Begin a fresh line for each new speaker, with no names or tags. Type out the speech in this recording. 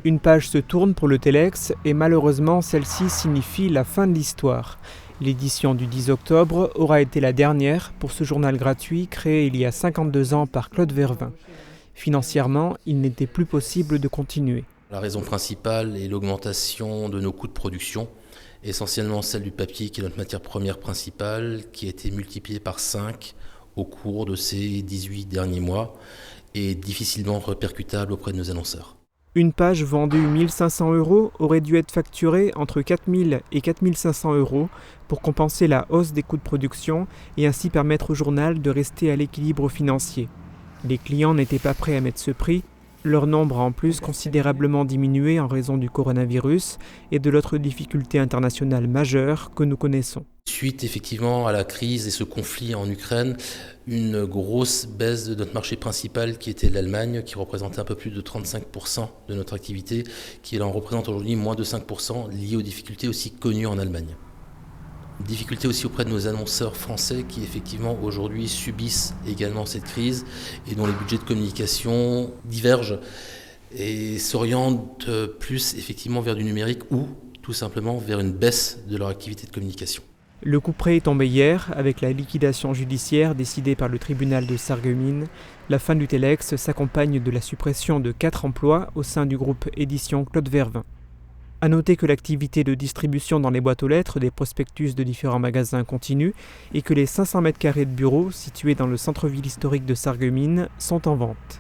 Une page se tourne pour le Telex et malheureusement celle-ci signifie la fin de l'histoire. L'édition du 10 octobre aura été la dernière pour ce journal gratuit créé il y a 52 ans par Claude Vervin. Financièrement, il n'était plus possible de continuer.
La raison principale est l'augmentation de nos coûts de production, essentiellement celle du papier qui est notre matière première principale, qui a été multipliée par 5 au cours de ces 18 derniers mois et difficilement répercutable auprès de nos annonceurs.
Une page vendue 1 500 € aurait dû être facturée entre 4 000 et 4 500 € pour compenser la hausse des coûts de production et ainsi permettre au journal de rester à l'équilibre financier. Les clients n'étaient pas prêts à mettre ce prix, leur nombre a en plus considérablement diminué en raison du coronavirus et de l'autre difficulté internationale majeure que nous connaissons.
Suite effectivement à la crise et ce conflit en Ukraine, une grosse baisse de notre marché principal qui était l'Allemagne, qui représentait un peu plus de 35% de notre activité, qui en représente aujourd'hui moins de 5%, liées aux difficultés aussi connues en Allemagne. Difficultés aussi auprès de nos annonceurs français qui effectivement aujourd'hui subissent également cette crise et dont les budgets de communication divergent et s'orientent plus effectivement vers du numérique ou tout simplement vers une baisse de leur activité de communication.
Le couperet est tombé hier avec la liquidation judiciaire décidée par le tribunal de Sarreguemines. La fin du Telex s'accompagne de la suppression de 4 emplois au sein du groupe Éditions Claude Vervin. A noter que l'activité de distribution dans les boîtes aux lettres des prospectus de différents magasins continue et que les 500 m² de bureaux situés dans le centre-ville historique de Sarreguemines sont en vente.